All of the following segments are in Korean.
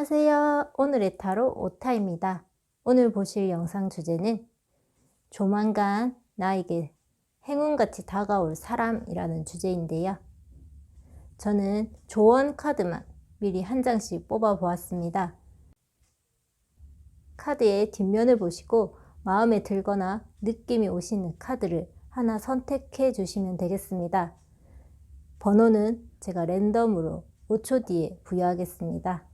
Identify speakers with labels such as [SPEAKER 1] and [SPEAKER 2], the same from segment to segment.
[SPEAKER 1] 안녕하세요. 오늘의 타로 오타입니다. 오늘 보실 영상 주제는 조만간 나에게 행운같이 다가올 사람이라는 주제인데요. 저는 조언 카드만 미리 한 장씩 뽑아 보았습니다. 카드의 뒷면을 보시고 마음에 들거나 느낌이 오시는 카드를 하나 선택해 주시면 되겠습니다. 번호는 제가 랜덤으로 5초 뒤에 부여하겠습니다.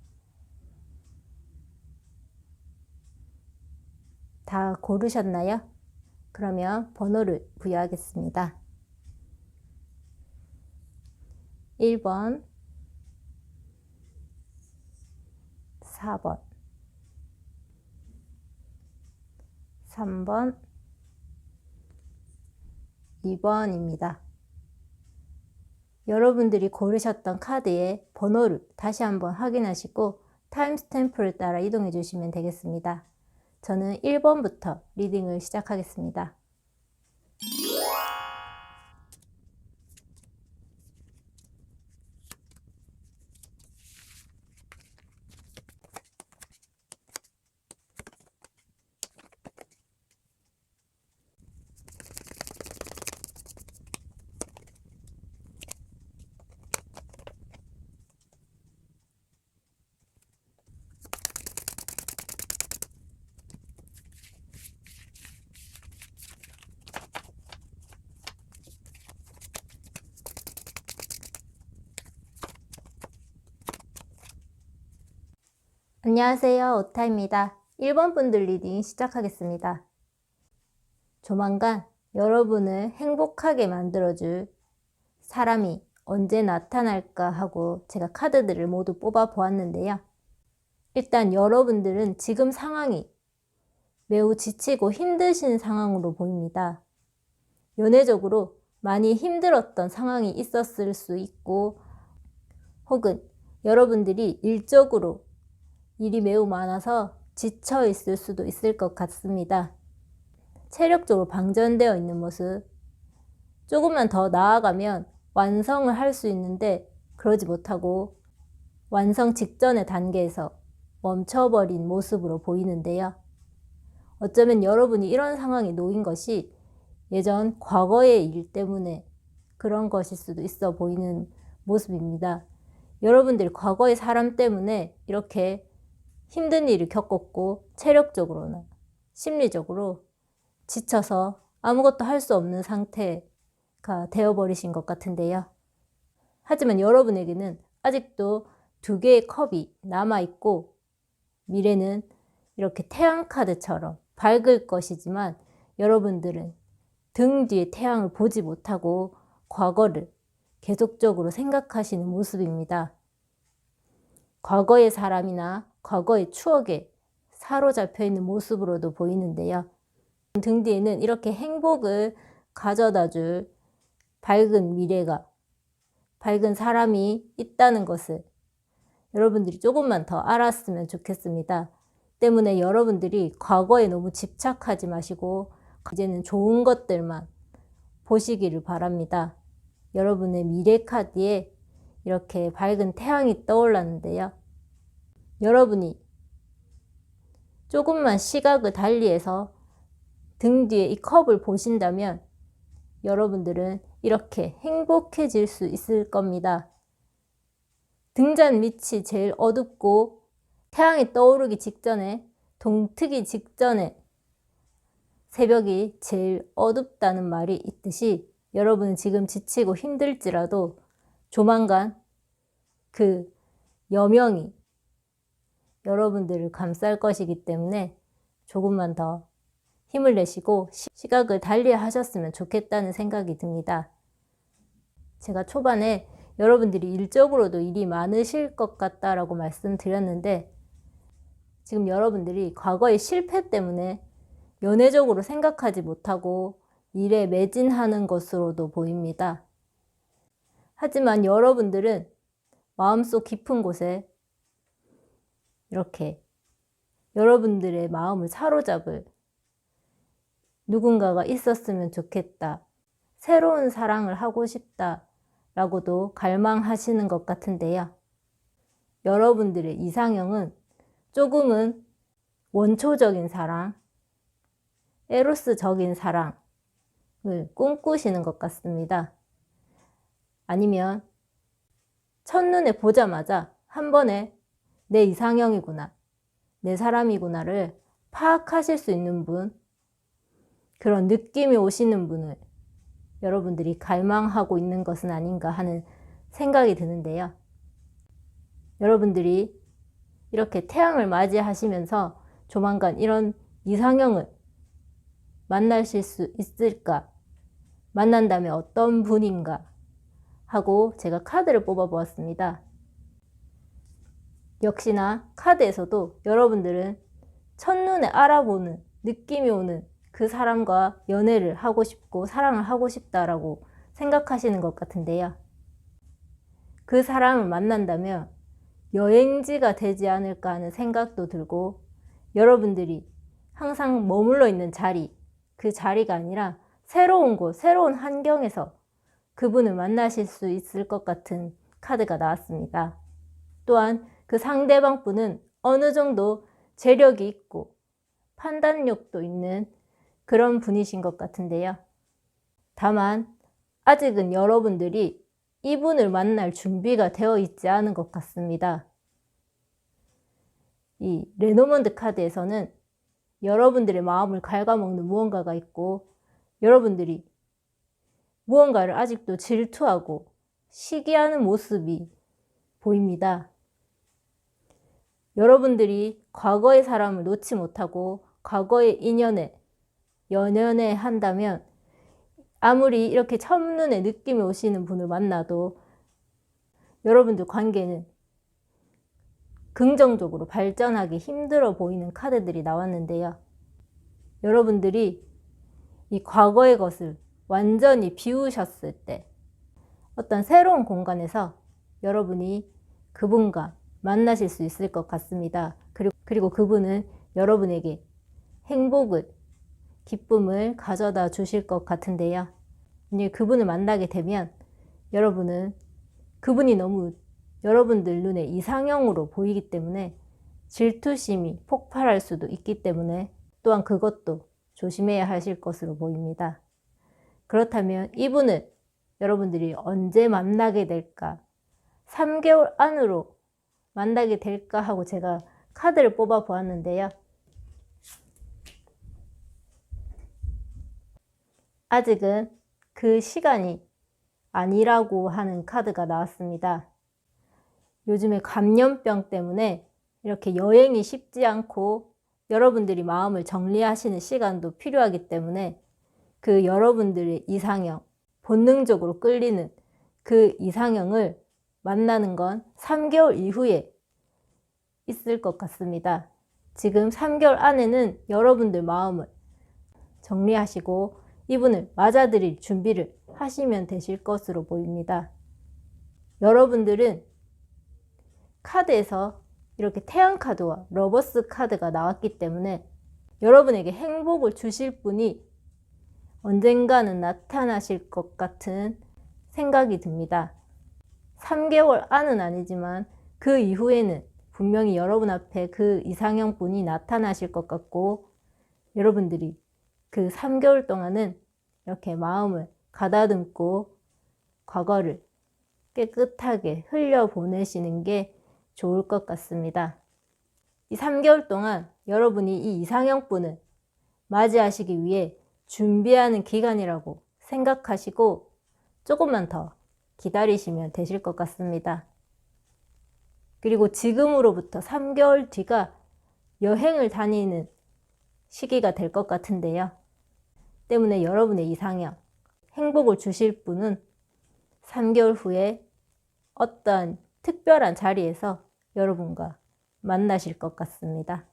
[SPEAKER 1] 다 고르셨나요? 그러면 번호를 부여하겠습니다. 1번, 4번, 3번, 2번입니다. 여러분들이 고르셨던 카드의 번호를 다시 한번 확인하시고 타임스탬프를 따라 이동해 주시면 되겠습니다. 저는 1번부터 리딩을 시작하겠습니다. 안녕하세요. 오타입니다. 1번 분들 리딩 시작하겠습니다. 조만간 여러분을 행복하게 만들어줄 사람이 언제 나타날까 하고 제가 카드들을 모두 뽑아 보았는데요. 일단 여러분들은 지금 상황이 매우 지치고 힘드신 상황으로 보입니다. 연애적으로 많이 힘들었던 상황이 있었을 수 있고, 혹은 여러분들이 일적으로 일이 매우 많아서 지쳐 있을 수도 있을 것 같습니다. 체력적으로 방전되어 있는 모습, 조금만 더 나아가면 완성을 할 수 있는데 그러지 못하고 완성 직전의 단계에서 멈춰버린 모습으로 보이는데요. 어쩌면 여러분이 이런 상황에 놓인 것이 예전 과거의 일 때문에 그런 것일 수도 있어 보이는 모습입니다. 여러분들이 과거의 사람 때문에 이렇게 힘든 일을 겪었고 체력적으로나 심리적으로 지쳐서 아무것도 할 수 없는 상태가 되어버리신 것 같은데요. 하지만 여러분에게는 아직도 2개의 컵이 남아있고 미래는 이렇게 태양카드처럼 밝을 것이지만 여러분들은 등 뒤에 태양을 보지 못하고 과거를 계속적으로 생각하시는 모습입니다. 과거의 사람이나 과거의 추억에 사로잡혀 있는 모습으로도 보이는데요. 등 뒤에는 이렇게 행복을 가져다 줄 밝은 미래가, 밝은 사람이 있다는 것을 여러분들이 조금만 더 알았으면 좋겠습니다. 때문에 여러분들이 과거에 너무 집착하지 마시고 이제는 좋은 것들만 보시기를 바랍니다. 여러분의 미래 카드에 이렇게 밝은 태양이 떠올랐는데요. 여러분이 조금만 시각을 달리해서 등 뒤에 이 컵을 보신다면 여러분들은 이렇게 행복해질 수 있을 겁니다. 등잔 밑이 제일 어둡고 태양이 떠오르기 직전에, 동트기 직전에 새벽이 제일 어둡다는 말이 있듯이 여러분은 지금 지치고 힘들지라도 조만간 그 여명이 여러분들을 감쌀 것이기 때문에 조금만 더 힘을 내시고 시각을 달리 하셨으면 좋겠다는 생각이 듭니다. 제가 초반에 여러분들이 일적으로도 일이 많으실 것 같다라고 말씀드렸는데 지금 여러분들이 과거의 실패 때문에 연애적으로 생각하지 못하고 일에 매진하는 것으로도 보입니다. 하지만 여러분들은 마음속 깊은 곳에 이렇게 여러분들의 마음을 사로잡을 누군가가 있었으면 좋겠다. 새로운 사랑을 하고 싶다. 라고도 갈망하시는 것 같은데요. 여러분들의 이상형은 조금은 원초적인 사랑, 에로스적인 사랑을 꿈꾸시는 것 같습니다. 아니면 첫눈에 보자마자 한 번에 내 이상형이구나, 내 사람이구나를 파악하실 수 있는 분, 그런 느낌이 오시는 분을 여러분들이 갈망하고 있는 것은 아닌가 하는 생각이 드는데요. 여러분들이 이렇게 태양을 맞이하시면서 조만간 이런 이상형을 만나실 수 있을까? 만난다면 어떤 분인가? 하고 제가 카드를 뽑아 보았습니다. 역시나 카드에서도 여러분들은 첫눈에 알아보는 느낌이 오는 그 사람과 연애를 하고 싶고 사랑을 하고 싶다라고 생각하시는 것 같은데요. 그 사람을 만난다면 여행지가 되지 않을까 하는 생각도 들고, 여러분들이 항상 머물러 있는 자리, 그 자리가 아니라 새로운 곳, 새로운 환경에서 그분을 만나실 수 있을 것 같은 카드가 나왔습니다. 또한 그 상대방 분은 어느 정도 재력이 있고 판단력도 있는 그런 분이신 것 같은데요. 다만 아직은 여러분들이 이분을 만날 준비가 되어 있지 않은 것 같습니다. 이 레노먼드 카드에서는 여러분들의 마음을 갉아먹는 무언가가 있고, 여러분들이 무언가를 아직도 질투하고 시기하는 모습이 보입니다. 여러분들이 과거의 사람을 놓지 못하고 과거의 인연에 연연해 한다면, 아무리 이렇게 첫눈에 느낌이 오시는 분을 만나도 여러분들 관계는 긍정적으로 발전하기 힘들어 보이는 카드들이 나왔는데요. 여러분들이 이 과거의 것을 완전히 비우셨을 때 어떤 새로운 공간에서 여러분이 그분과 만나실 수 있을 것 같습니다. 그리고 그분은 여러분에게 행복을, 기쁨을 가져다 주실 것 같은데요. 만약에 그분을 만나게 되면 여러분은 그분이 너무 여러분들 눈에 이상형으로 보이기 때문에 질투심이 폭발할 수도 있기 때문에 또한 그것도 조심해야 하실 것으로 보입니다. 그렇다면 이분을 여러분들이 언제 만나게 될까? 3개월 안으로 만나게 될까 하고 제가 카드를 뽑아 보았는데요. 아직은 그 시간이 아니라고 하는 카드가 나왔습니다. 요즘에 감염병 때문에 이렇게 여행이 쉽지 않고 여러분들이 마음을 정리하시는 시간도 필요하기 때문에 그 여러분들의 이상형, 본능적으로 끌리는 그 이상형을 만나는 건 3개월 이후에 있을 것 같습니다. 지금 3개월 안에는 여러분들 마음을 정리하시고 이분을 맞아들일 준비를 하시면 되실 것으로 보입니다. 여러분들은 카드에서 이렇게 태양 카드와 러버스 카드가 나왔기 때문에 여러분에게 행복을 주실 분이 언젠가는 나타나실 것 같은 생각이 듭니다. 3개월 안은 아니지만 그 이후에는 분명히 여러분 앞에 그 이상형 분이 나타나실 것 같고, 여러분들이 그 3개월 동안은 이렇게 마음을 가다듬고 과거를 깨끗하게 흘려보내시는 게 좋을 것 같습니다. 이 3개월 동안 여러분이 이 이상형 분을 맞이하시기 위해 준비하는 기간이라고 생각하시고 조금만 더 기다리시면 되실 것 같습니다. 그리고 지금으로부터 3개월 뒤가 여행을 다니는 시기가 될 것 같은데요. 때문에 여러분의 이상형, 행복을 주실 분은 3개월 후에 어떤 특별한 자리에서 여러분과 만나실 것 같습니다.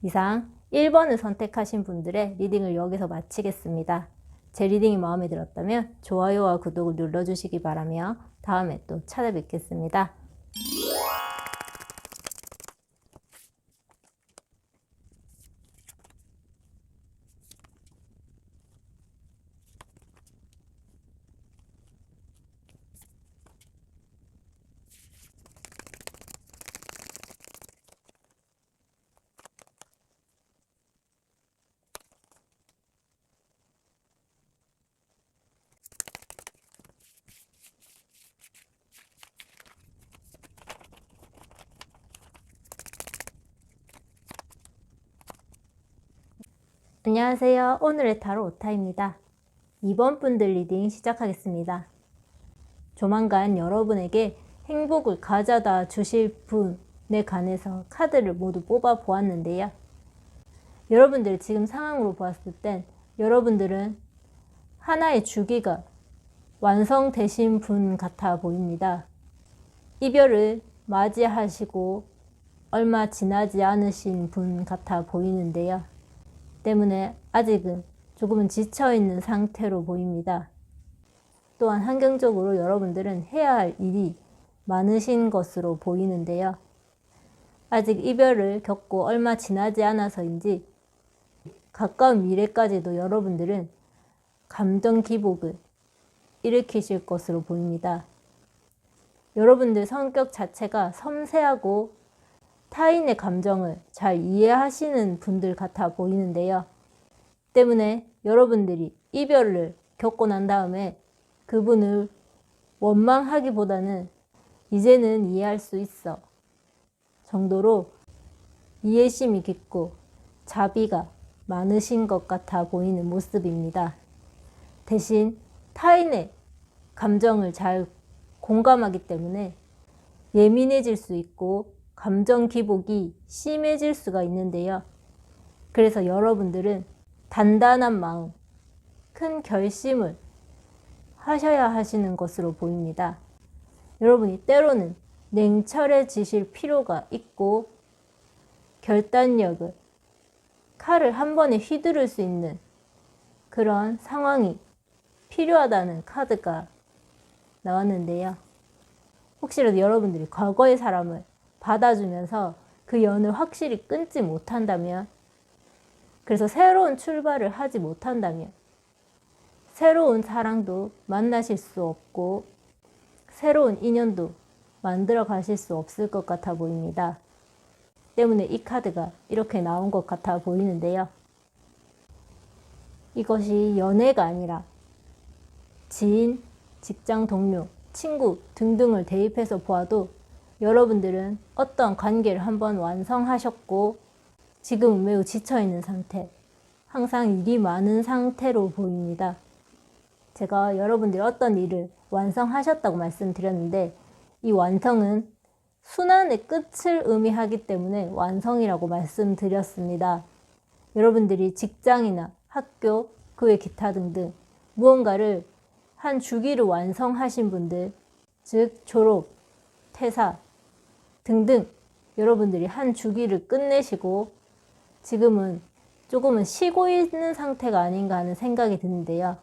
[SPEAKER 1] 이상 1번을 선택하신 분들의 리딩을 여기서 마치겠습니다. 제 리딩이 마음에 들었다면 좋아요와 구독을 눌러주시기 바라며 다음에 또 찾아뵙겠습니다. 안녕하세요. 오늘의 타로 오타입니다. 이번 분들 리딩 시작하겠습니다. 조만간 여러분에게 행복을 가져다 주실 분에 관해서 카드를 모두 뽑아 보았는데요. 여러분들 지금 상황으로 보았을 땐 여러분들은 하나의 주기가 완성되신 분 같아 보입니다. 이별을 맞이하시고 얼마 지나지 않으신 분 같아 보이는데요. 때문에 아직은 조금은 지쳐있는 상태로 보입니다. 또한 환경적으로 여러분들은 해야 할 일이 많으신 것으로 보이는데요. 아직 이별을 겪고 얼마 지나지 않아서인지 가까운 미래까지도 여러분들은 감정 기복을 일으키실 것으로 보입니다. 여러분들 성격 자체가 섬세하고 타인의 감정을 잘 이해하시는 분들 같아 보이는데요. 때문에 여러분들이 이별을 겪고 난 다음에 그분을 원망하기보다는 이제는 이해할 수 있어 정도로 이해심이 깊고 자비가 많으신 것 같아 보이는 모습입니다. 대신 타인의 감정을 잘 공감하기 때문에 예민해질 수 있고 감정 기복이 심해질 수가 있는데요. 그래서 여러분들은 단단한 마음, 큰 결심을 하셔야 하시는 것으로 보입니다. 여러분이 때로는 냉철해지실 필요가 있고 결단력을 칼을 한 번에 휘두를 수 있는 그런 상황이 필요하다는 카드가 나왔는데요. 혹시라도 여러분들이 과거의 사람을 받아주면서 그 연을 확실히 끊지 못한다면, 그래서 새로운 출발을 하지 못한다면 새로운 사랑도 만나실 수 없고 새로운 인연도 만들어 가실 수 없을 것 같아 보입니다. 때문에 이 카드가 이렇게 나온 것 같아 보이는데요. 이것이 연애가 아니라 지인, 직장 동료, 친구 등등을 대입해서 보아도 여러분들은 어떤 관계를 한번 완성하셨고 지금은 매우 지쳐있는 상태, 항상 일이 많은 상태로 보입니다. 제가 여러분들이 어떤 일을 완성하셨다고 말씀드렸는데 이 완성은 순환의 끝을 의미하기 때문에 완성이라고 말씀드렸습니다. 여러분들이 직장이나 학교, 그 외 기타 등등 무언가를 한 주기를 완성하신 분들, 즉 졸업, 퇴사 등등 여러분들이 한 주기를 끝내시고 지금은 조금은 쉬고 있는 상태가 아닌가 하는 생각이 드는데요.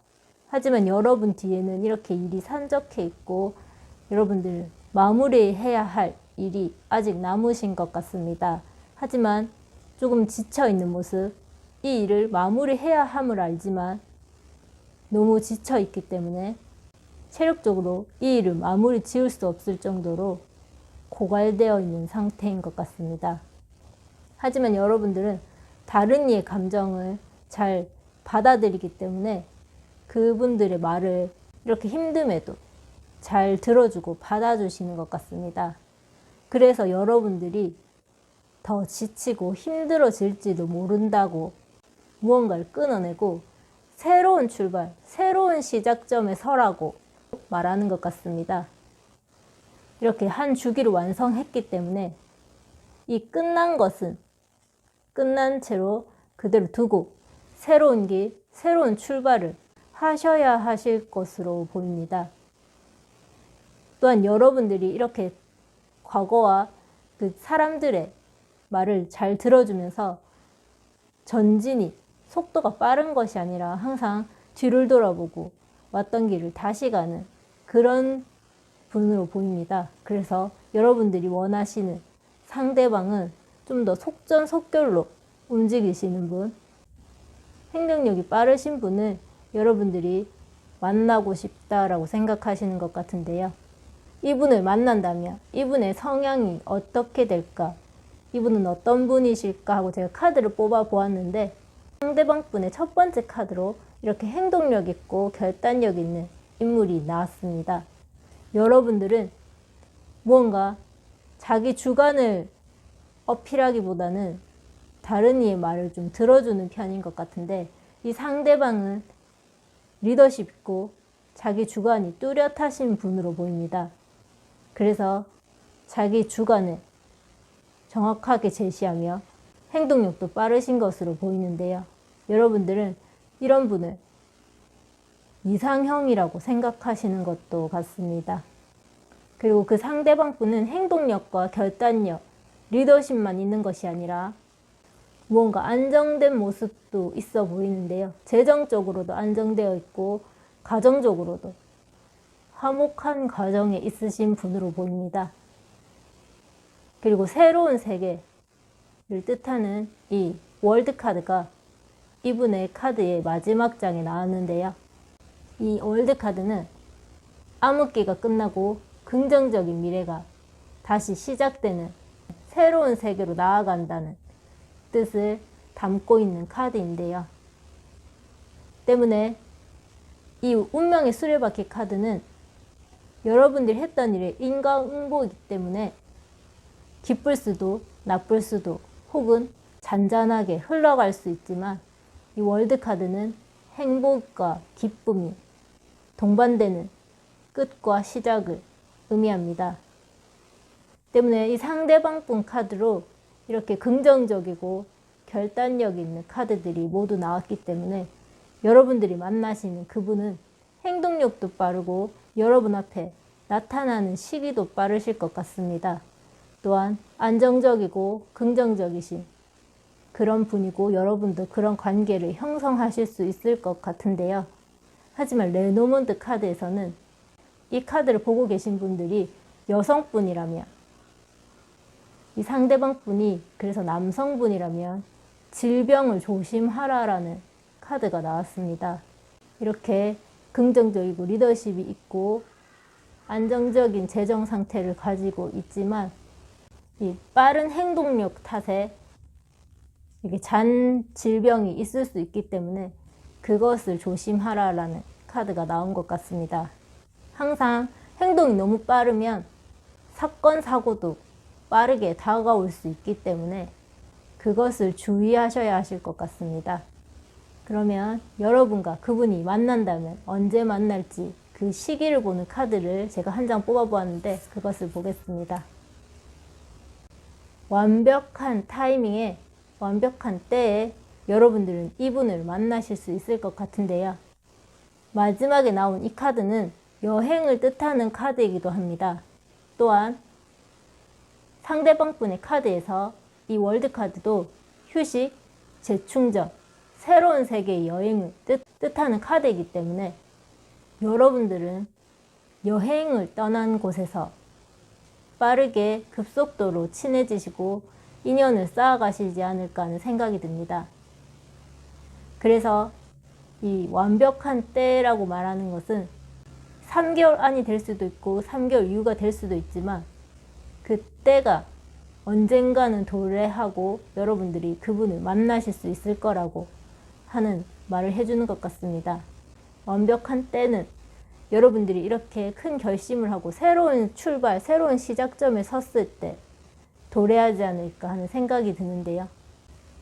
[SPEAKER 1] 하지만 여러분 뒤에는 이렇게 일이 산적해 있고 여러분들 마무리해야 할 일이 아직 남으신 것 같습니다. 하지만 조금 지쳐있는 모습, 이 일을 마무리해야 함을 알지만 너무 지쳐있기 때문에 체력적으로 이 일을 마무리 지을 수 없을 정도로 고갈되어 있는 상태인 것 같습니다. 하지만 여러분들은 다른 이의 감정을 잘 받아들이기 때문에 그분들의 말을 이렇게 힘듦에도 잘 들어주고 받아주시는 것 같습니다. 그래서 여러분들이 더 지치고 힘들어질지도 모른다고 무언가를 끊어내고 새로운 출발, 새로운 시작점에 서라고 말하는 것 같습니다. 이렇게 한 주기를 완성했기 때문에 이 끝난 것은 끝난 채로 그대로 두고 새로운 길, 새로운 출발을 하셔야 하실 것으로 보입니다. 또한 여러분들이 이렇게 과거와 그 사람들의 말을 잘 들어주면서 전진이 속도가 빠른 것이 아니라 항상 뒤를 돌아보고 왔던 길을 다시 가는 그런 분으로 보입니다. 그래서 여러분들이 원하시는 상대방은 좀 더 속전속결로 움직이시는 분, 행동력이 빠르신 분을 여러분들이 만나고 싶다라고 생각하시는 것 같은데요. 이분을 만난다면 이분의 성향이 어떻게 될까? 이분은 어떤 분이실까 하고 제가 카드를 뽑아 보았는데 상대방 분의 첫 번째 카드로 이렇게 행동력 있고 결단력 있는 인물이 나왔습니다. 여러분들은 무언가 자기 주관을 어필하기보다는 다른 이의 말을 좀 들어주는 편인 것 같은데, 이 상대방은 리더십 있고 자기 주관이 뚜렷하신 분으로 보입니다. 그래서 자기 주관을 정확하게 제시하며 행동력도 빠르신 것으로 보이는데요. 여러분들은 이런 분을 이상형이라고 생각하시는 것도 같습니다. 그리고 그 상대방 분은 행동력과 결단력, 리더십만 있는 것이 아니라 무언가 안정된 모습도 있어 보이는데요. 재정적으로도 안정되어 있고 가정적으로도 화목한 가정에 있으신 분으로 보입니다. 그리고 새로운 세계를 뜻하는 이 월드 카드가 이분의 카드의 마지막 장에 나왔는데요. 이 월드 카드는 암흑기가 끝나고 긍정적인 미래가 다시 시작되는 새로운 세계로 나아간다는 뜻을 담고 있는 카드인데요. 때문에 이 운명의 수레바퀴 카드는 여러분들이 했던 일의 인과응보이기 때문에 기쁠 수도 나쁠 수도 혹은 잔잔하게 흘러갈 수 있지만, 이 월드카드는 행복과 기쁨이 동반되는 끝과 시작을 의미합니다. 때문에 이 상대방 분 카드로 이렇게 긍정적이고 결단력 있는 카드들이 모두 나왔기 때문에 여러분들이 만나시는 그분은 행동력도 빠르고 여러분 앞에 나타나는 시기도 빠르실 것 같습니다. 또한 안정적이고 긍정적이신 그런 분이고 여러분도 그런 관계를 형성하실 수 있을 것 같은데요. 하지만 레노먼드 카드에서는 이 카드를 보고 계신 분들이 여성분이라면, 이 상대방 분이 그래서 남성분이라면 질병을 조심하라라는 카드가 나왔습니다. 이렇게 긍정적이고 리더십이 있고 안정적인 재정 상태를 가지고 있지만 이 빠른 행동력 탓에 이게 잔 질병이 있을 수 있기 때문에 그것을 조심하라라는 카드가 나온 것 같습니다. 항상 행동이 너무 빠르면 사건, 사고도 빠르게 다가올 수 있기 때문에 그것을 주의하셔야 하실 것 같습니다. 그러면 여러분과 그분이 만난다면 언제 만날지 그 시기를 보는 카드를 제가 한 장 뽑아보았는데 그것을 보겠습니다. 완벽한 타이밍에 완벽한 때에 여러분들은 이분을 만나실 수 있을 것 같은데요. 마지막에 나온 이 카드는 여행을 뜻하는 카드이기도 합니다. 또한 상대방 분의 카드에서 이 월드 카드도 휴식, 재충전, 새로운 세계의 여행을 뜻하는 카드이기 때문에 여러분들은 여행을 떠난 곳에서 빠르게 급속도로 친해지시고 인연을 쌓아가시지 않을까 하는 생각이 듭니다. 그래서 이 완벽한 때라고 말하는 것은 3개월 안이 될 수도 있고 3개월 이후가 될 수도 있지만 그 때가 언젠가는 도래하고 여러분들이 그분을 만나실 수 있을 거라고 하는 말을 해주는 것 같습니다. 완벽한 때는 여러분들이 이렇게 큰 결심을 하고 새로운 출발, 새로운 시작점에 섰을 때 도래하지 않을까 하는 생각이 드는데요.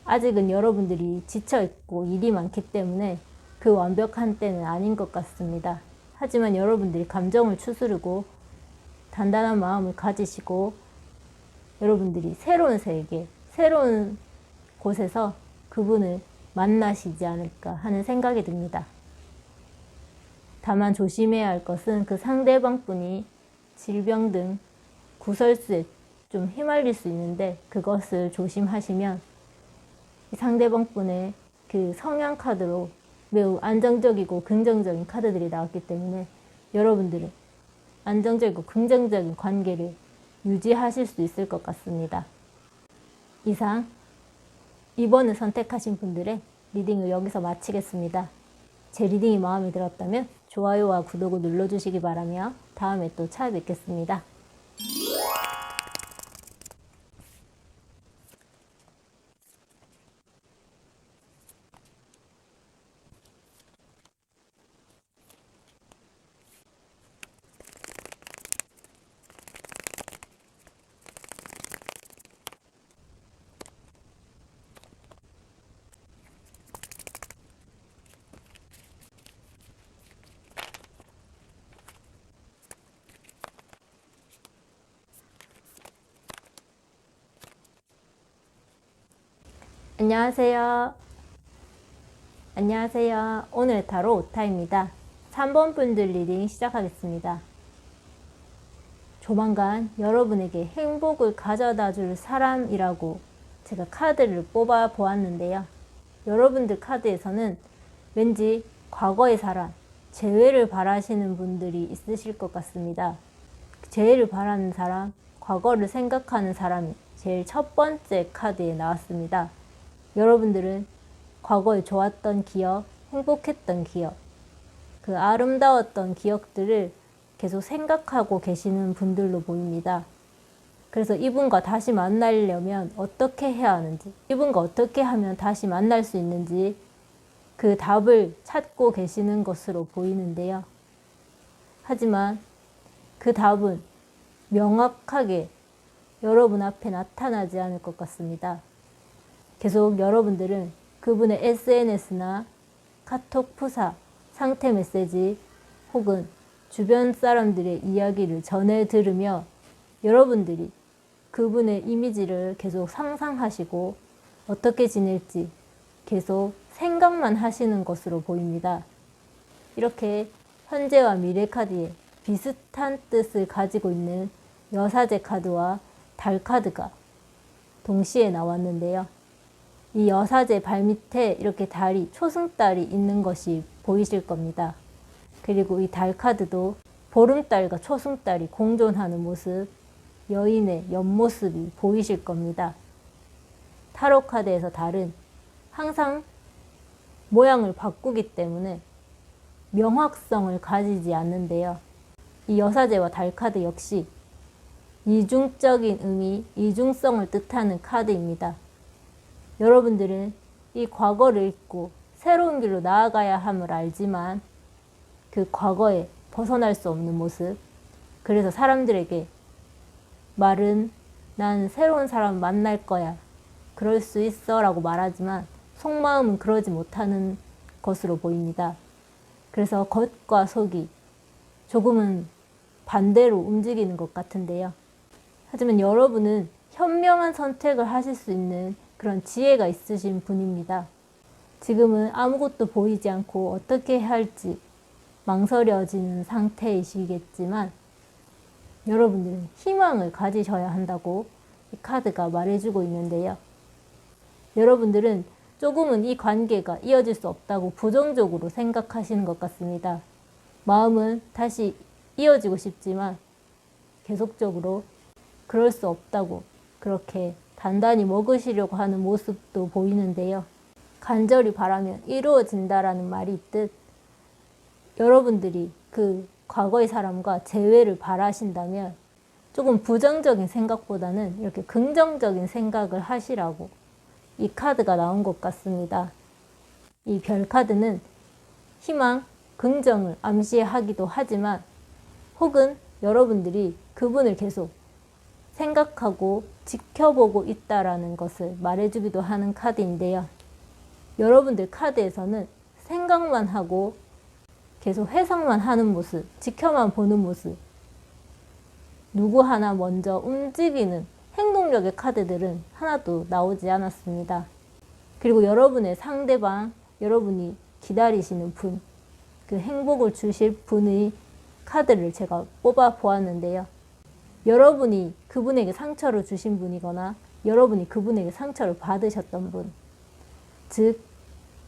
[SPEAKER 1] 아직은 여러분들이 지쳐있고 일이 많기 때문에 그 완벽한 때는 아닌 것 같습니다. 하지만 여러분들이 감정을 추스르고 단단한 마음을 가지시고 여러분들이 새로운 세계, 새로운 곳에서 그분을 만나시지 않을까 하는 생각이 듭니다. 다만 조심해야 할 것은 그 상대방 분이 질병 등 구설수에 좀 휘말릴 수 있는데 그것을 조심하시면 이 상대방 분의 그 성향 카드로 매우 안정적이고 긍정적인 카드들이 나왔기 때문에 여러분들은 안정적이고 긍정적인 관계를 유지하실 수 있을 것 같습니다. 이상 이번을 선택하신 분들의 리딩을 여기서 마치겠습니다. 제 리딩이 마음에 들었다면 좋아요와 구독을 눌러주시기 바라며 다음에 또 찾아뵙겠습니다. 안녕하세요. 안녕하세요. 오늘의 타로 오타입니다. 3번 분들 리딩 시작하겠습니다. 조만간 여러분에게 행복을 가져다 줄 사람이라고 제가 카드를 뽑아 보았는데요. 여러분들 카드에서는 왠지 과거의 사람, 재회를 바라시는 분들이 있으실 것 같습니다. 재회를 바라는 사람, 과거를 생각하는 사람이 제일 첫 번째 카드에 나왔습니다. 여러분들은 과거에 좋았던 기억, 행복했던 기억, 그 아름다웠던 기억들을 계속 생각하고 계시는 분들로 보입니다. 그래서 이분과 다시 만나려면 어떻게 해야 하는지, 이분과 어떻게 하면 다시 만날 수 있는지 그 답을 찾고 계시는 것으로 보이는데요. 하지만 그 답은 명확하게 여러분 앞에 나타나지 않을 것 같습니다. 계속 여러분들은 그분의 SNS나 카톡 푸사, 상태 메시지 혹은 주변 사람들의 이야기를 전해 들으며 여러분들이 그분의 이미지를 계속 상상하시고 어떻게 지낼지 계속 생각만 하시는 것으로 보입니다. 이렇게 현재와 미래 카드에 비슷한 뜻을 가지고 있는 여사제 카드와 달 카드가 동시에 나왔는데요. 이 여사제 발밑에 이렇게 달이, 초승달이 있는 것이 보이실 겁니다. 그리고 이 달 카드도 보름달과 초승달이 공존하는 모습, 여인의 옆모습이 보이실 겁니다. 타로 카드에서 달은 항상 모양을 바꾸기 때문에 명확성을 가지지 않는데요. 이 여사제와 달 카드 역시 이중적인 의미, 이중성을 뜻하는 카드입니다. 여러분들은 이 과거를 잊고 새로운 길로 나아가야 함을 알지만 그 과거에 벗어날 수 없는 모습, 그래서 사람들에게 말은 난 새로운 사람 만날 거야, 그럴 수 있어 라고 말하지만 속마음은 그러지 못하는 것으로 보입니다. 그래서 겉과 속이 조금은 반대로 움직이는 것 같은데요. 하지만 여러분은 현명한 선택을 하실 수 있는 그런 지혜가 있으신 분입니다. 지금은 아무것도 보이지 않고 어떻게 해야 할지 망설여지는 상태이시겠지만 여러분들은 희망을 가지셔야 한다고 이 카드가 말해주고 있는데요. 여러분들은 조금은 이 관계가 이어질 수 없다고 부정적으로 생각하시는 것 같습니다. 마음은 다시 이어지고 싶지만 계속적으로 그럴 수 없다고 그렇게 단단히 먹으시려고 하는 모습도 보이는데요. 간절히 바라면 이루어진다라는 말이 있듯 여러분들이 그 과거의 사람과 재회를 바라신다면 조금 부정적인 생각보다는 이렇게 긍정적인 생각을 하시라고 이 카드가 나온 것 같습니다. 이 별 카드는 희망, 긍정을 암시하기도 하지만 혹은 여러분들이 그분을 계속 생각하고 지켜보고 있다라는 것을 말해주기도 하는 카드인데요. 여러분들 카드에서는 생각만 하고 계속 회상만 하는 모습, 지켜만 보는 모습, 누구 하나 먼저 움직이는 행동력의 카드들은 하나도 나오지 않았습니다. 그리고 여러분의 상대방, 여러분이 기다리시는 분, 그 행복을 주실 분의 카드를 제가 뽑아 보았는데요. 여러분이 그분에게 상처를 주신 분이거나 여러분이 그분에게 상처를 받으셨던 분, 즉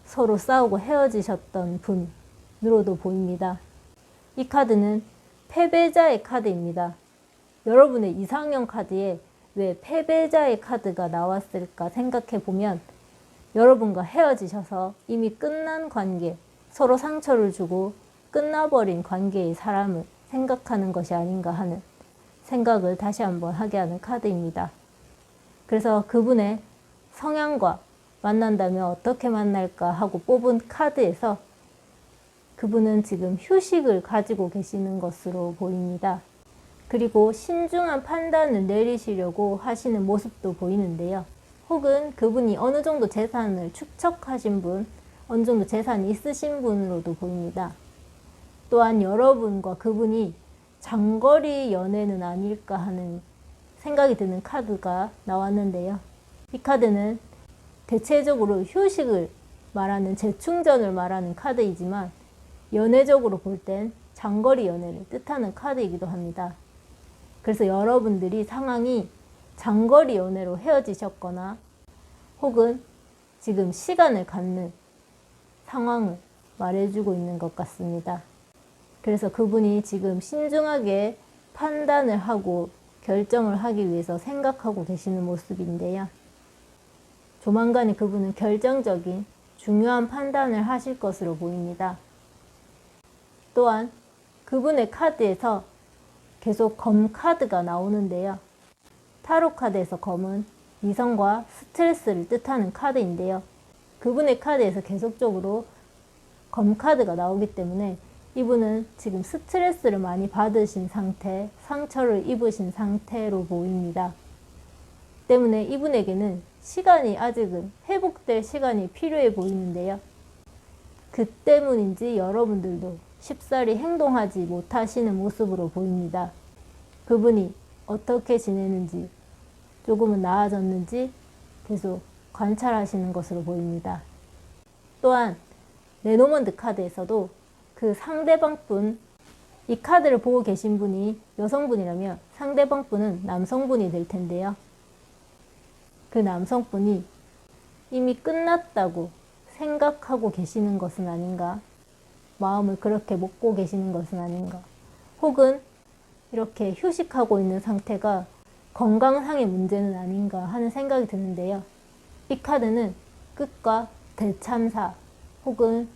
[SPEAKER 1] 서로 싸우고 헤어지셨던 분으로도 보입니다. 이 카드는 패배자의 카드입니다. 여러분의 이상형 카드에 왜 패배자의 카드가 나왔을까 생각해 보면 여러분과 헤어지셔서 이미 끝난 관계, 서로 상처를 주고 끝나버린 관계의 사람을 생각하는 것이 아닌가 하는 생각을 다시 한번 하게 하는 카드입니다. 그래서 그분의 성향과 만난다면 어떻게 만날까 하고 뽑은 카드에서 그분은 지금 휴식을 가지고 계시는 것으로 보입니다. 그리고 신중한 판단을 내리시려고 하시는 모습도 보이는데요. 혹은 그분이 어느 정도 재산을 축적하신 분, 어느 정도 재산이 있으신 분으로도 보입니다. 또한 여러분과 그분이 장거리 연애는 아닐까 하는 생각이 드는 카드가 나왔는데요. 이 카드는 대체적으로 휴식을 말하는 재충전을 말하는 카드이지만 연애적으로 볼 땐 장거리 연애를 뜻하는 카드이기도 합니다. 그래서 여러분들이 상황이 장거리 연애로 헤어지셨거나 혹은 지금 시간을 갖는 상황을 말해주고 있는 것 같습니다. 그래서 그분이 지금 신중하게 판단을 하고 결정을 하기 위해서 생각하고 계시는 모습인데요. 조만간에 그분은 결정적인 중요한 판단을 하실 것으로 보입니다. 또한 그분의 카드에서 계속 검 카드가 나오는데요. 타로 카드에서 검은 이성과 스트레스를 뜻하는 카드인데요. 그분의 카드에서 계속적으로 검 카드가 나오기 때문에 이분은 지금 스트레스를 많이 받으신 상태, 상처를 입으신 상태로 보입니다. 때문에 이분에게는 시간이 아직은 회복될 시간이 필요해 보이는데요. 그 때문인지 여러분들도 쉽사리 행동하지 못하시는 모습으로 보입니다. 그분이 어떻게 지내는지, 조금은 나아졌는지 계속 관찰하시는 것으로 보입니다. 또한 레노먼드 카드에서도 그 상대방 분, 이 카드를 보고 계신 분이 여성분이라면 상대방 분은 남성분이 될 텐데요. 그 남성분이 이미 끝났다고 생각하고 계시는 것은 아닌가, 마음을 그렇게 먹고 계시는 것은 아닌가, 혹은 이렇게 휴식하고 있는 상태가 건강상의 문제는 아닌가 하는 생각이 드는데요. 이 카드는 끝과 대참사 혹은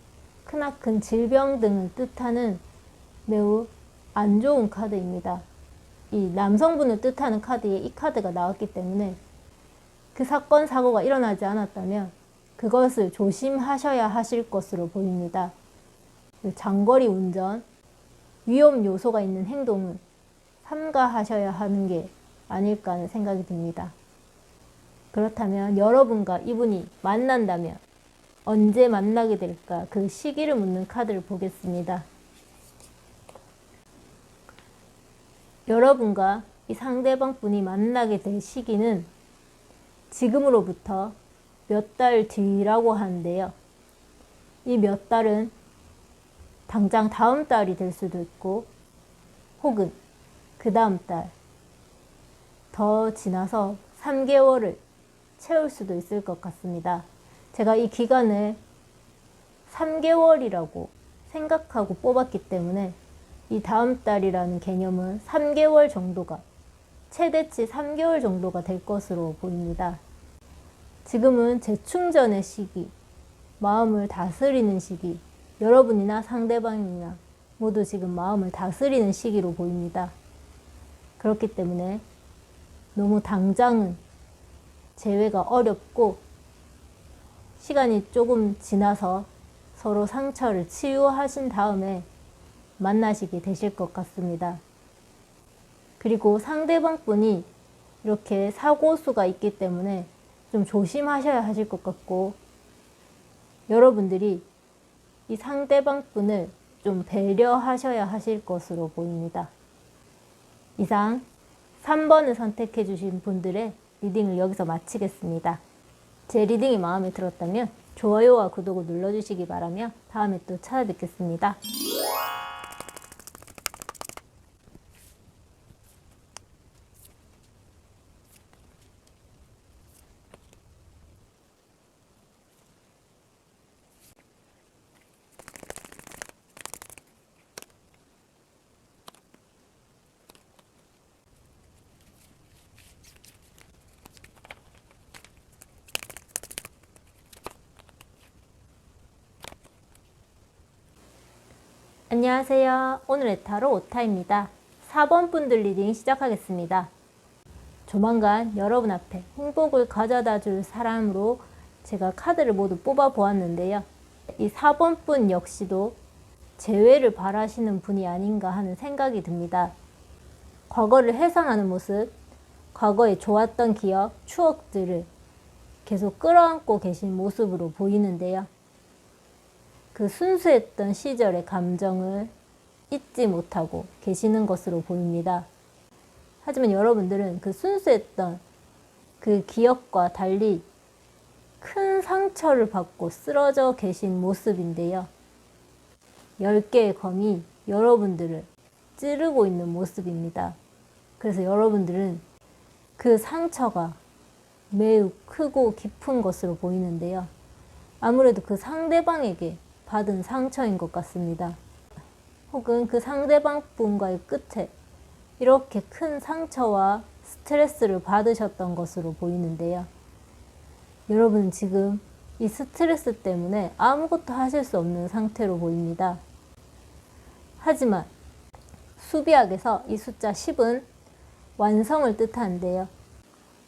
[SPEAKER 1] 크나큰 질병 등을 뜻하는 매우 안 좋은 카드입니다. 이 남성분을 뜻하는 카드에 이 카드가 나왔기 때문에 그 사건, 사고가 일어나지 않았다면 그것을 조심하셔야 하실 것으로 보입니다. 장거리 운전, 위험 요소가 있는 행동은 삼가하셔야 하는 게 아닐까 하는 생각이 듭니다. 그렇다면 여러분과 이분이 만난다면 언제 만나게 될까? 그 시기를 묻는 카드를 보겠습니다. 여러분과 이 상대방 분이 만나게 될 시기는 지금으로부터 몇 달 뒤라고 하는데요. 이 몇 달은 당장 다음 달이 될 수도 있고 혹은 그 다음 달, 더 지나서 3개월을 채울 수도 있을 것 같습니다. 제가 이 기간을 3개월이라고 생각하고 뽑았기 때문에 이 다음 달이라는 개념은 3개월 정도가, 최대치 3개월 정도가 될 것으로 보입니다. 지금은 재충전의 시기, 마음을 다스리는 시기, 여러분이나 상대방이나 모두 지금 마음을 다스리는 시기로 보입니다. 그렇기 때문에 너무 당장은 재회가 어렵고 시간이 조금 지나서 서로 상처를 치유하신 다음에 만나시게 되실 것 같습니다. 그리고 상대방 분이 이렇게 사고수가 있기 때문에 좀 조심하셔야 하실 것 같고 여러분들이 이 상대방 분을 좀 배려하셔야 하실 것으로 보입니다. 이상 3번을 선택해 주신 분들의 리딩을 여기서 마치겠습니다. 제 리딩이 마음에 들었다면 좋아요와 구독을 눌러주시기 바라며 다음에 또 찾아뵙겠습니다. 안녕하세요. 오늘의 타로 오타입니다. 4번 분들 리딩 시작하겠습니다. 조만간 여러분 앞에 행복을 가져다 줄 사람으로 제가 카드를 모두 뽑아 보았는데요. 이 4번 분 역시도 재회를 바라시는 분이 아닌가 하는 생각이 듭니다. 과거를 회상하는 모습, 과거에 좋았던 기억, 추억들을 계속 끌어안고 계신 모습으로 보이는데요. 그 순수했던 시절의 감정을 잊지 못하고 계시는 것으로 보입니다. 하지만 여러분들은 그 순수했던 그 기억과 달리 큰 상처를 받고 쓰러져 계신 모습인데요. 10개의 검이 여러분들을 찌르고 있는 모습입니다. 그래서 여러분들은 그 상처가 매우 크고 깊은 것으로 보이는데요. 아무래도 그 상대방에게 받은 상처인 것 같습니다. 혹은 그 상대방 분과의 끝에 이렇게 큰 상처와 스트레스를 받으셨던 것으로 보이는데요. 여러분은 지금 이 스트레스 때문에 아무것도 하실 수 없는 상태로 보입니다. 하지만 수비학에서 이 숫자 10은 완성을 뜻하는데요.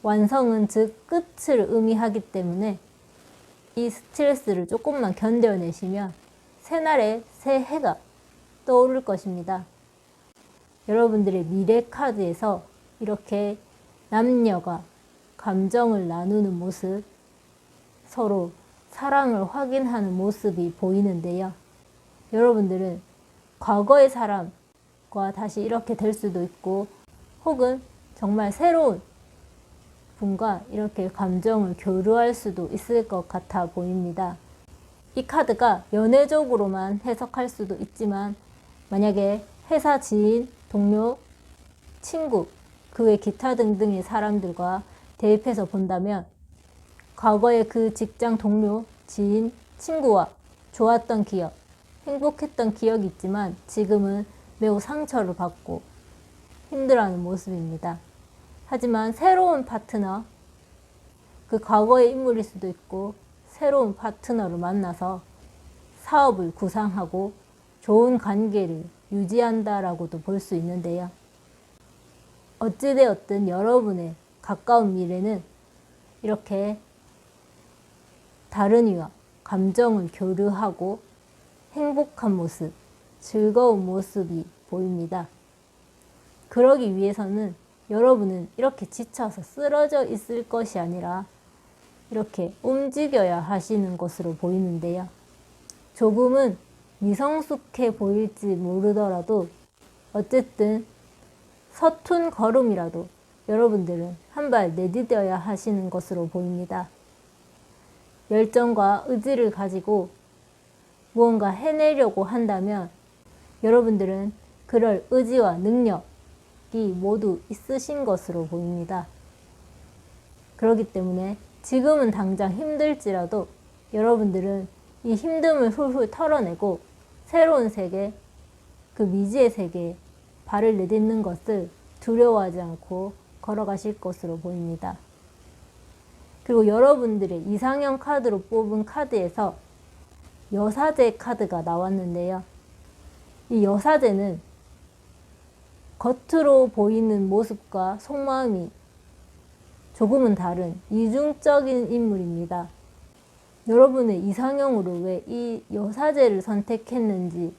[SPEAKER 1] 완성은 즉 끝을 의미하기 때문에 이 스트레스를 조금만 견뎌내시면 새날의 새 해가 떠오를 것입니다. 여러분들의 미래 카드에서 이렇게 남녀가 감정을 나누는 모습, 서로 사랑을 확인하는 모습이 보이는데요. 여러분들은 과거의 사람과 다시 이렇게 될 수도 있고, 혹은 정말 새로운 분과 이렇게 감정을 교류할 수도 있을 것 같아 보입니다. 이 카드가 연애적으로만 해석할 수도 있지만, 만약에 회사 지인, 동료, 친구, 그 외 기타 등등의 사람들과 대입해서 본다면 과거의 그 직장 동료, 지인, 친구와 좋았던 기억, 행복했던 기억이 있지만 지금은 매우 상처를 받고 힘들어하는 모습입니다. 하지만 새로운 파트너, 그 과거의 인물일 수도 있고 새로운 파트너를 만나서 사업을 구상하고 좋은 관계를 유지한다라고도 볼 수 있는데요. 어찌되었든 여러분의 가까운 미래는 이렇게 다른 이와 감정을 교류하고 행복한 모습, 즐거운 모습이 보입니다. 그러기 위해서는 여러분은 이렇게 지쳐서 쓰러져 있을 것이 아니라 이렇게 움직여야 하시는 것으로 보이는데요. 조금은 미성숙해 보일지 모르더라도 어쨌든 서툰 걸음이라도 여러분들은 한 발 내디뎌야 하시는 것으로 보입니다. 열정과 의지를 가지고 무언가 해내려고 한다면 여러분들은 그럴 의지와 능력이 모두 있으신 것으로 보입니다. 그렇기 때문에 지금은 당장 힘들지라도 여러분들은 이 힘듦을 훌훌 털어내고 새로운 세계, 그 미지의 세계에 발을 내딛는 것을 두려워하지 않고 걸어가실 것으로 보입니다. 그리고 여러분들의 이상형 카드로 뽑은 카드에서 여사제 카드가 나왔는데요. 이 여사제는 겉으로 보이는 모습과 속마음이 조금은 다른 이중적인 인물입니다. 여러분의 이상형으로 왜 이 여사제를 선택했는지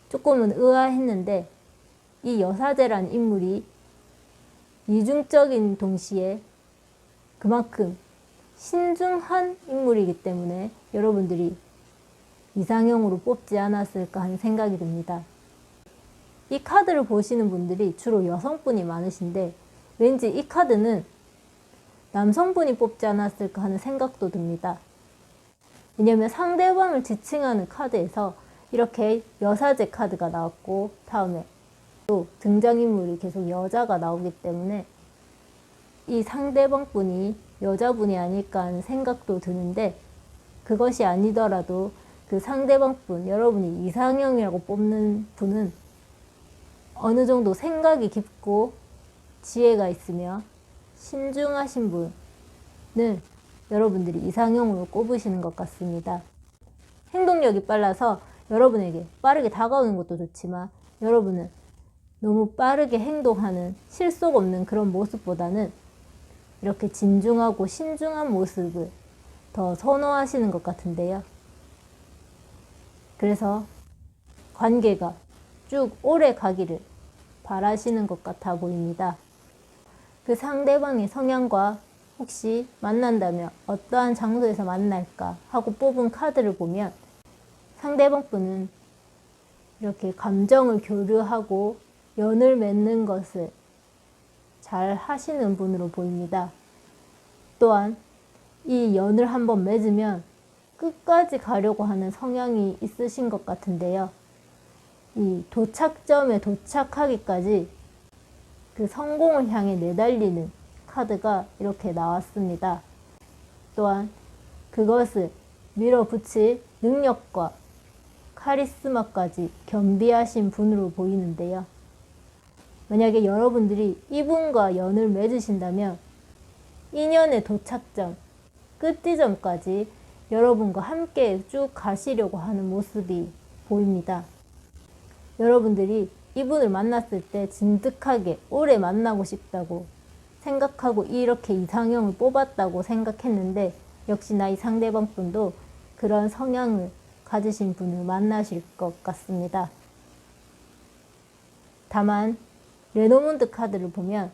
[SPEAKER 1] 조금은 의아했는데, 이 여사제란 인물이 이중적인 동시에 그만큼 신중한 인물이기 때문에 여러분들이 이상형으로 뽑지 않았을까 하는 생각이 듭니다. 이 카드를 보시는 분들이 주로 여성분이 많으신데 왠지 이 카드는 남성분이 뽑지 않았을까 하는 생각도 듭니다. 왜냐하면 상대방을 지칭하는 카드에서 이렇게 여사제 카드가 나왔고 다음에 또 등장인물이 계속 여자가 나오기 때문에 이 상대방 분이 여자분이 아닐까 하는 생각도 드는데, 그것이 아니더라도 그 상대방 분, 여러분이 이상형이라고 뽑는 분은 어느 정도 생각이 깊고 지혜가 있으며 신중하신 분을 여러분들이 이상형으로 꼽으시는 것 같습니다. 행동력이 빨라서 여러분에게 빠르게 다가오는 것도 좋지만 여러분은 너무 빠르게 행동하는 실속 없는 그런 모습보다는 이렇게 진중하고 신중한 모습을 더 선호하시는 것 같은데요. 그래서 관계가 쭉 오래 가기를 바라시는 것 같아 보입니다. 그 상대방의 성향과 혹시 만난다면 어떠한 장소에서 만날까 하고 뽑은 카드를 보면 상대방 분은 이렇게 감정을 교류하고 연을 맺는 것을 잘 하시는 분으로 보입니다. 또한 이 연을 한번 맺으면 끝까지 가려고 하는 성향이 있으신 것 같은데요. 이 도착점에 도착하기까지 그 성공을 향해 내달리는 카드가 이렇게 나왔습니다. 또한 그것을 밀어붙일 능력과 카리스마까지 겸비하신 분으로 보이는데요. 만약에 여러분들이 이분과 연을 맺으신다면 인연의 도착점, 끝지점까지 여러분과 함께 쭉 가시려고 하는 모습이 보입니다. 여러분들이 이분을 만났을 때 진득하게 오래 만나고 싶다고 생각하고 이렇게 이상형을 뽑았다고 생각했는데 역시나 이 상대방 분도 그런 성향을 가지신 분을 만나실 것 같습니다. 다만 레노몬드 카드를 보면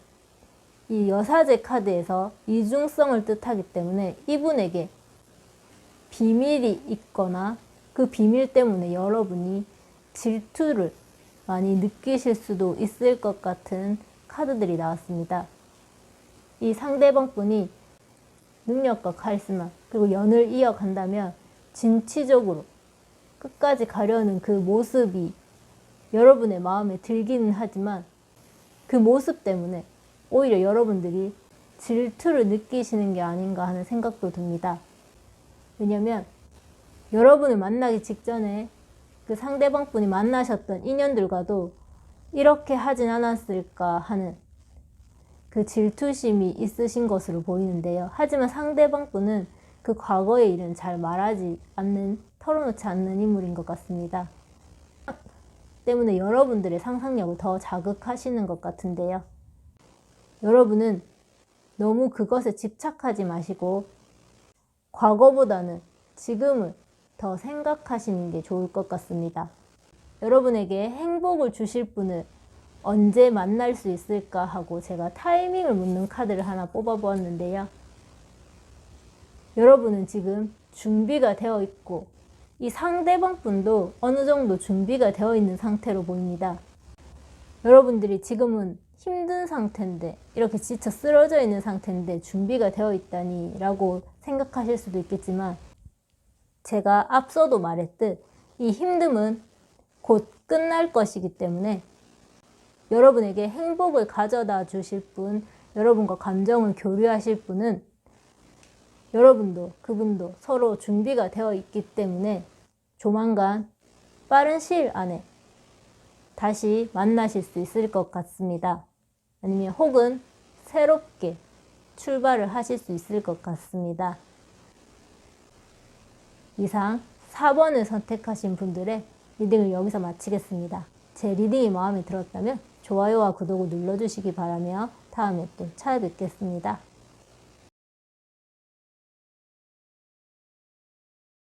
[SPEAKER 1] 이 여사제 카드에서 이중성을 뜻하기 때문에 이분에게 비밀이 있거나 그 비밀 때문에 여러분이 질투를 많이 느끼실 수도 있을 것 같은 카드들이 나왔습니다. 이 상대방 분이 능력과 카리스마 그리고 연을 이어간다면 진취적으로 끝까지 가려는 그 모습이 여러분의 마음에 들기는 하지만 그 모습 때문에 오히려 여러분들이 질투를 느끼시는 게 아닌가 하는 생각도 듭니다. 왜냐면 여러분을 만나기 직전에 그 상대방 분이 만나셨던 인연들과도 이렇게 하진 않았을까 하는 그 질투심이 있으신 것으로 보이는데요. 하지만 상대방 분은 그 과거의 일은 잘 말하지 않는, 털어놓지 않는 인물인 것 같습니다. 때문에 여러분들의 상상력을 더 자극하시는 것 같은데요. 여러분은 너무 그것에 집착하지 마시고 과거보다는 지금을 더 생각하시는 게 좋을 것 같습니다. 여러분에게 행복을 주실 분을 언제 만날 수 있을까 하고 제가 타이밍을 묻는 카드를 하나 뽑아보았는데요. 여러분은 지금 준비가 되어 있고 이 상대방 분도 어느 정도 준비가 되어 있는 상태로 보입니다. 여러분들이 지금은 힘든 상태인데 이렇게 지쳐 쓰러져 있는 상태인데 준비가 되어 있다니 라고 생각하실 수도 있겠지만 제가 앞서도 말했듯 이 힘듦은 곧 끝날 것이기 때문에 여러분에게 행복을 가져다 주실 분, 여러분과 감정을 교류하실 분은 여러분도 그분도 서로 준비가 되어 있기 때문에 조만간 빠른 시일 안에 다시 만나실 수 있을 것 같습니다. 아니면 혹은 새롭게 출발을 하실 수 있을 것 같습니다. 이상 4번을 선택하신 분들의 리딩을 여기서 마치겠습니다. 제 리딩이 마음에 들었다면 좋아요와 구독을 눌러주시기 바라며 다음에 또 찾아뵙겠습니다.